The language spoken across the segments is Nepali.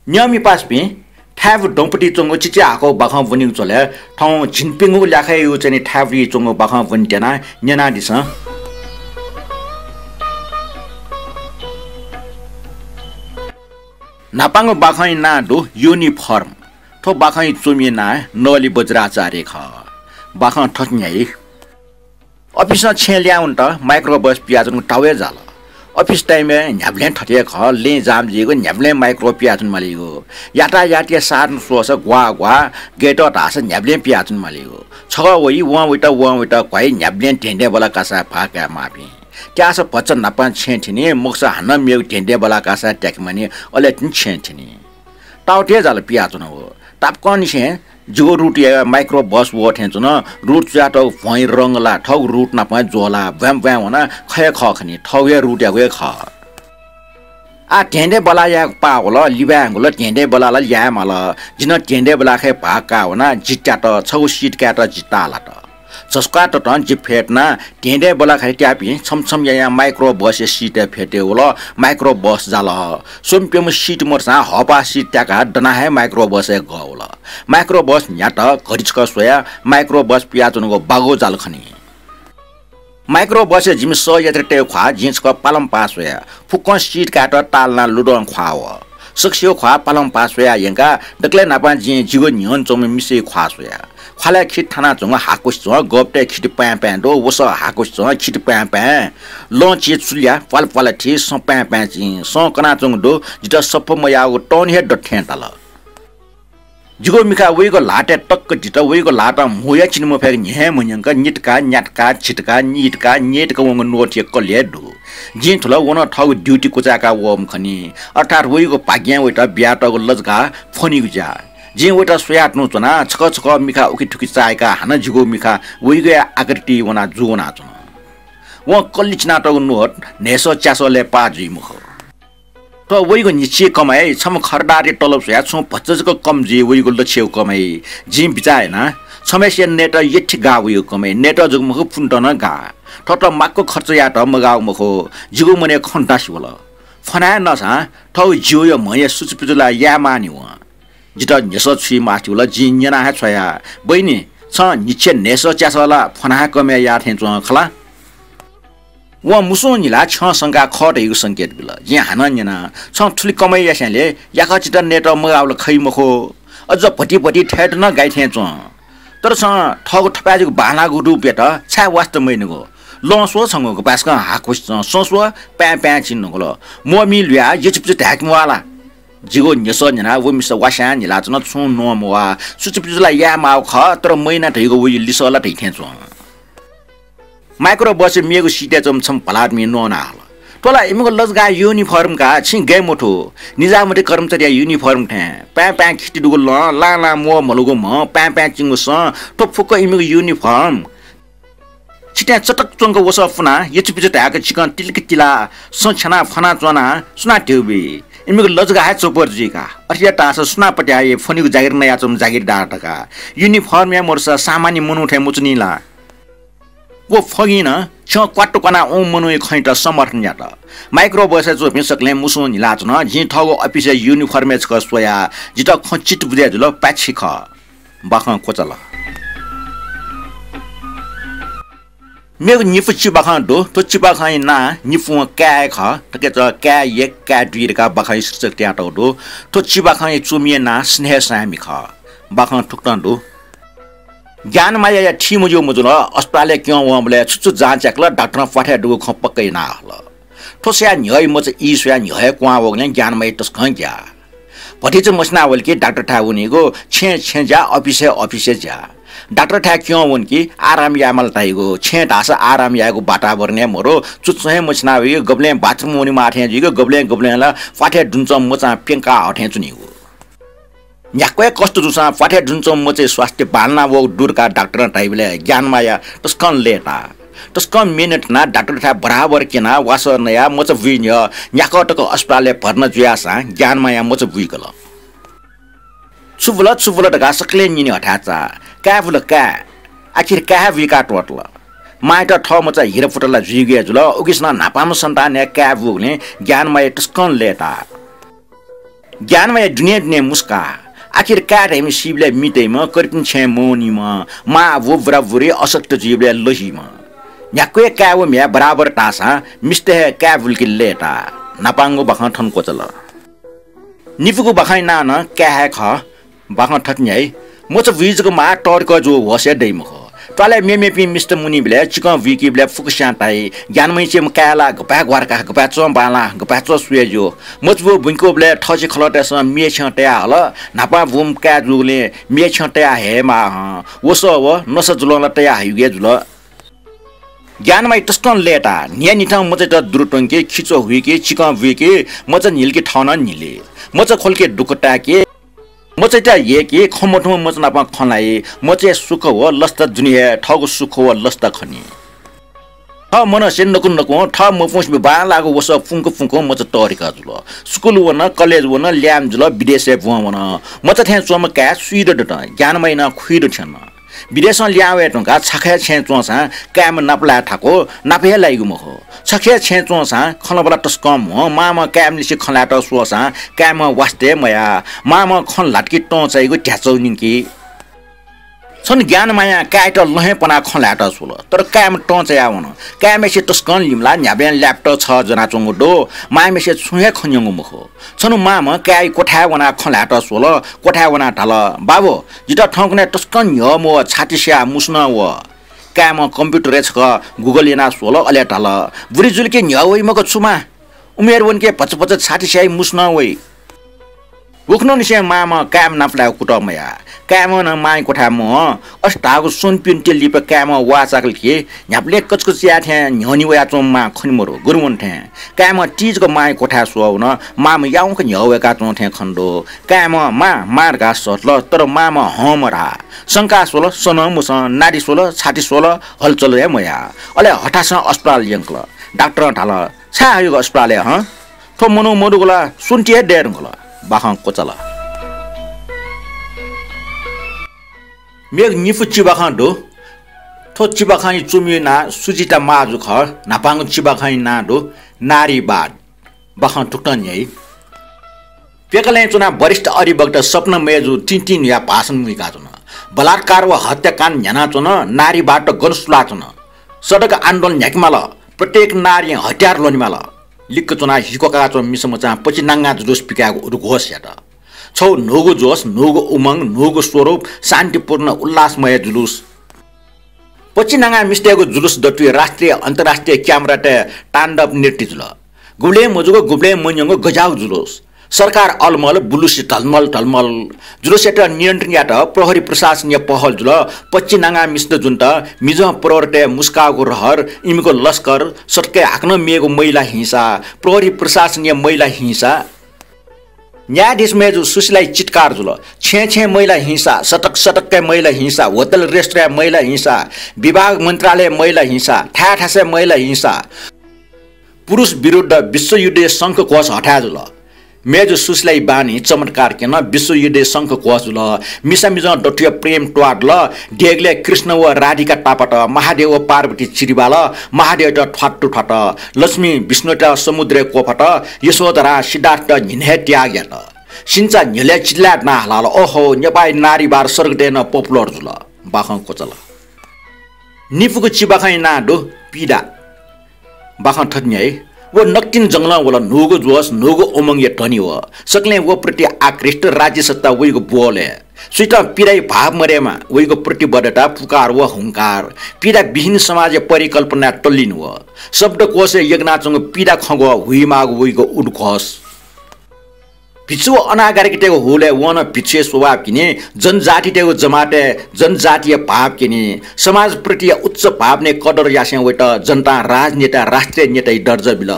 न्यामी पासपि थायबु डोंपटी चोंगो चिचे आको बाखा वनिङ चले ठौ झिनपिङु ल्याखै यु चाहिँ थायबु चोंगो बाखा वन्टेना न्याना दिस नापाङ बाखै ना दु युनिफर्म थो बाखै चुमी ना नली बज्राचार्य ख बाखा ठक्न्याइ अफिस छे ल्याउन त माइक्रो बस पियाजन टावे जाला अफिस टाइम न्याब्ले ठटे ख ले जाम जिगो न्याब्ले माइक्रो पियाजन मलिगो यातायात सार्न सोस ग्वा ग्वा गेट तास न्याब्ले पियाजन मलिगो छ वइ वा क्वाइ न्याब्ले टेन्डे बला कासा फाका मापि क्यास पचन नपन छेठिने मुक्सा हन मेउ टेन्डे बला कासा ट्याकमने अले तिन छेठिने टाउटे जाल पियाजन हो तापकन छे जो रूट या माइक्रो बस वो ठेंचुन रूट चाटो भई रंगला ठौ रूट न प जोला व्याम व्याम होना खय खखनी ठौ या रूट या वे ख आ टेंडे बला या पावल लिबांगल टेंडे बला ल या मल जिन टेंडे बला खे भाका होना जिट्टा त छौ सीट काट जिताला त जसका त टन जि फेटना टेंडे बला खे ट्यापि छमछम या माइक्रो बस सीट फेटे होला माइक्रो बस जाल सोमपेम सीट मर्सा हपा सीट ट्याका दना है माइक्रो बस गौला माइक्रो बस न्याट घरिचक सोया माइक्रो बस पियाचनको बागो जाल खनी माइक्रो बस जिम स यत्र टे खवा जिंचको पालम पास सोया फुक्क सीट काट तालना लुडन खवाव सक्सियो खवा पालम पास सोया यंका दक्ले नापा जि जिगो न्यन चोम मिसे खवा सोया खला खिट थाना चोङ हाकुस चोङ गपटे खिट प्या प्या दो वस हाकुस चोङ खिट प्या प्या लंची चुलिया पल पल थि स प्या प्या जि स कना चोङ दो जित सप मयागो टन हे डठे तल जिगो मिखा वेगो लाटे टक्क जित वेगो लाटा मोया चिनमो फेक न्हे मुन्यंका निटका न्याटका छिटका नीटका नेटका वंग नोट एकले दु जिन थुला वन ठग ड्युटी कुचाका वम खनी अर्थात वेगो पाग्या वेटा ब्याटको लजगा फोनी गुजा जे वटा सोयाट नु चना छक छक मिखा उकि ठुकी चायका हन जिगो मिखा वेगो आकृति वना जुना चना व कल्लिचना त नोट नेसो च्यासोले पाजी मुख त वेगो निचे कमाई छम खरदारे तलब सोया छु पच्चजको कम जे वेगो लछेउ कमाई जिम बिचाएना समस्या नेट यति गा वेगो कमाई नेट जुग मुख फुन्टन गा ठट माक्को खर्च या त मगाउ मुखो जिगो मने खन्टास होला फना नसा ठौ जियो य मय सुचपिजुला या मानि व जित नेसो छि माथिउला जिन्यना हा छया बइनी छ निचे नेसो च्यासला फना कमे या थेन च खला व मुसो निला छ संगा खट यु संकेत बिल जे हानन्यना छ ठुली कमै यासले याका चित नेट मगाउल खै मखो अझ पटी पटी ठेट न गाइ थे च तर छ ठग ठपाजको बाला गु रुपे त छा वास्तव मैनको लसो छंगको पासका हाकुस सोसो प्या प्या चिन्नको ल मोमी ल्या यचिप ढाकमवाला जिगो नेसो न्याना व मिस वासा निला च न छु नो मवा सुचिपिजुला या माउ ख तर मैना धैगो व लिसला धै थे च माइक्रो बस मेगो सीटे चम छम पलाट मे नोना हल तोला इमको लजगा युनिफर्म का छि गे मोठो निजामते कर्मचारी युनिफर्म थे प्या प्या खिटिदुगो ल ला ला मो मलुगो म प्या प्या चिंगो स टोफुको इमको युनिफर्म छिटा चटक चंगो वसफना यचिपिज टाका चिकन तिलक तिला सछना फना चना सुना ट्युबी इमको लजगा है चोपर जिका अरिया टास सुना पट्याए फनिको जागिर नया चम जागिर डाटका युनिफर्म या मोरसा सामान्य मनुठे मुचनीला वो फगिन छ क्वाटो कना ओ मनुय खैट समर्थन यात माइक्रो बस जो पिसकले मुसो निलाच न जि ठगो अफिस युनिफर्म छ सोया जित खचित बुझे जुल पाछि ख बाख कोचल मेगो निफु चिबाख दो तो चिबाख ना निफु क्या ख तके त क्या एक क्या दुई का बाख शीर्षक त्याट दो तो चिबाख चुमिए ना स्नेह सामी ख बाख ठुक्तन दो ज्ञान माया या ठी मुजो मुजुल अस्पताले क्यों वमले छुछु जाँचकल डाक्टर पठा दु ख पक्कै ना हल ठोस्या न्यय मच ई सोया न्यय क्वा वगले ज्ञान माया तस खंग्या पठिच मसना वल के डाक्टर ठा उनीगो छे जा अफिसे जा डाक्टर ठा क्यों वन की आराम यामल ताइगो छे ढास आराम यागो बाटा बर्ने मोरो चुच्चे मसना वे गबले बाथरूम उनी माथे जिगो गबले ला फाटे दुन्छ मचा पेंका हठे चुनीगो याक्वे कष्ट जुसा फाटे दुन्छ मचे स्वास्थ्य बालना वो दूरका डाक्टर टाइबले ज्ञान माया तस्कन लेटा तस्कन मिनट ना डाक्टर ठा बराबर केना वासर नया मच विन्य याकटको अस्पतालले भर्न जुयासा ज्ञान माया मच बुइगल छुबुल ढका सकले निनी हठाचा काबुल का आखिर का विका टोटल माइट ठ मचा हिरा फुटला जुइगे जुल उगिसना नापाम सन्तान या काबुले ज्ञान माया तस्कन लेटा ज्ञानमय दुनिया मुस्का आखिर काट हेमी शिवले मितेमा करपिन छे मोनीमा मा वो बराबरे असक्त जीवले लोहीमा न्याक्वे काव म्या बराबर टासा मिस्ते कावुल कि लेटा नापांगो बखा ठन कोचल निफुको बखाइ नान क्या है ख बखा ठट्न्याइ म च विजको मा टर्क जो वसे दैम ख तले मेमेपि मिस्टर मुनि बेले चिक विकी बेले फुकस्या ताइ ज्ञानमै चे काला गपा ग्वारका गपा चो बाला गपा चो सुएजो मजबु बुनको बेले ठछि खलटेस मे छटे हल नापा बुम का जुले मे छटे हे मा वसो व नस जुल तया हाइगे जुल ज्ञानमै तस्टन लेटा न्या निठा म चाहिँ त दुरुटंके खिचो हुइके चिक विके म चाहिँ निलके ठन निले म चाहिँ खोलके दुकटा के म चाहिँ त ये के खमठो म चाहिँ नापा खलाई म चाहिँ सुख हो लस्त दुनिया ठगु सुख हो लस्त खनी ठ मन सेन्डको नको ठ म पुस बा लागो वस फुंको फुंको म चाहिँ तरिका जुल स्कुल वन कलेज वन ल्याम जुल विदेश वन म चाहिँ थ्या चोम का सुइद डट ज्ञानमै न खुइद छन विदेशमा ल्यावे टंका छखे छे चोसा काम नपला ठाको नापे लाइगु मखो छखे छे चोसा खलबला टस्कम हो मामा काम लिसे खलाट सोसा काम वास्ते मया मामा खन लाटकी टो चाहिगु ट्याचौ निकी छन ज्ञान माया काट लहे पना खलाट सोल तर काम टो चाहिँ आउन कामेसे टस्कन लिमला न्याबेन ल्यापटप छ जना चंगुडो मामेसे छुहे खन्यंगु मखो छनु मामा काई कोठा वना खलाट सोल कोठा वना ढल बाबु जिता ठंकने टस्कन य मो छातिस्या मुस्न व काम कम्प्युटर छ गुगल एना सोल अले ढल बुरी जुलके न्यवै मको छुमा उमेर वनके पचपच छातिस्या मुस्न वइ उखनो निसे मामा काम नपला कुटमया काम न माई कोठा म अस्तागु सुनपिन टेलिप काम वाचाकल के न्यापले कचकचिया थे न्यनी वया चोममा खनिमरो गुरुवन थे काम टीजको माई कोठा सुव न माम याउको न्यवेका चो थे खण्डो काम मा मारगा सटल तर माम हमरा शंका सोल सन मुस नाडी सोल छाती सोल हलचल हे मया अले हठास अस्पताल यंकल डाक्टर ढाल छा यो अस्पताल ह थो मनु मडुगला सुनटिए डेरंगला बाखा कोचला मेग निफु चिबाखा दो थो चिबाखानी चुमिना सुजिता माजु ख नापांग चिबाखानी ना दो नारीवाद बाखा टुक्टन यही पेकले चुना वरिष्ठ अरिभक्त सपना मेजु तिन या भाषण मुइका चुना बलात्कार व हत्याकाण्ड न्याना चुना नारीबाट गनसुला चुना सडक आन्दोलन न्याकमाल प्रत्येक नारी हत्यार लोनिमाल लिक्क चुना हिकोका चो मिसमचा पछि नांगा जुलुस पिकाको रुघोस यात छौ नोगो जोस नोगो उमंग नोगो स्वरूप शान्तिपूर्ण उल्लासमय जुलुस पछि नांगा मिस्टेको जुलुस दटुए राष्ट्रिय अन्तर्राष्ट्रिय क्यामेरा ताण्डव नृत्य जुल गुब्ले मजुको गुब्ले मुन्यंगो गजाउ जुलुस सरकार अलमल बुलुसी टलमल टलमल जुलुसेट नियन्त्रण यात प्रहरी प्रशासनीय पहल जुल पछि नांगा मिस्द जुन्त मिजो प्रवर्ते मुस्काको रहर इमको लस्कर सटके हाक्न मेगो महिला हिंसा प्रहरी प्रशासनीय महिला हिंसा न्यायाधीश मेजु सुशीलाई चिटकार जुल छे महिला हिंसा सटक सटक्कै महिला हिंसा होटल रेस्टुरेन्ट महिला हिंसा विभाग मन्त्रालय महिला हिंसा ठासे महिला हिंसा पुरुष विरुद्ध विश्वयुद्ध संघ कोष हटा जुल मेजु सुशीलाई बानी चमत्कार केन विश्वयुद्ध संघ कोष जुल मिसा मिज डटिय प्रेम ट्वाडल डेगले कृष्ण व राधिका टापट महादेव व पार्वती चिरिबाल महादेव ठट्टु ठट लक्ष्मी विष्णु समुद्र कोफट यशोधरा सिद्धार्थ झिन्हे त्याग्यात सिन्चा झिले चिल्लाट ना हलाल ओहो नेपाली नारी बार सर्गदेन पपुलर जुल बाखं कोचल निफुको चिबाखै ना दो पीडा बाखं ठट्न्याइ वो नक्तिन जंगला वाला नोगो जोस नोगो उमंग ये टनी वो सकले वो प्रति आकृष्ट राज्य सत्ता वही को बोले सुइता पीडाई भाव मरेमा वही को प्रतिबद्धता पुकार व हुंकार पीडा विहीन समाज परिकल्पना टल्लिन व शब्द कोसे यज्ञनाचंग पीडा खगो हुइमाग वही को उडखोस पिछु अनागरिकतेको होले वन पिछे स्वभाव किने जनजाति तेको जमाते जनजातीय भाव किने समाज प्रति उच्च भाव ने कदर यासे वट जनता राजनेता राष्ट्रिय नेता दर्ज बिल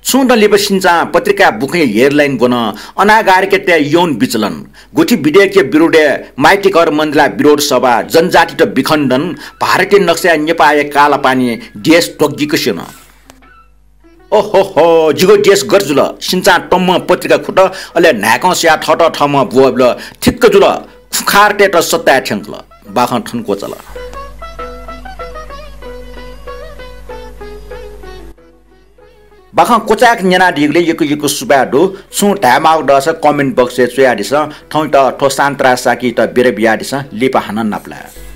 सुन्द लिपसिन्चा पत्रिका बुखे हेडलाइन बन अनागरिकते यौन विचलन गुठी विधेयक विरोध माइतीकर मन्दिला विरोध सभा जनजाति त विखण्डन भारतीय नक्सा नेपाल काला पानी देश टोग्गीको सेना ओहो हो जिगो देश गर्जुल सिन्चा टम्म पत्रिका खुट अले नाकौ स्या ठट ठम बुबल ठिक्क जुल फुखारटे त सत्ता ठ्याङ्कल बाख ठनको चल बाखा कोचाक न्याना ढिगले यको सुबाडो छु ढामाउ दस कमेन्ट बक्स चुयाडिस ठौ त ठो सान्त्रा साकी त बेरे बियाडिस लिपा हन नप्ला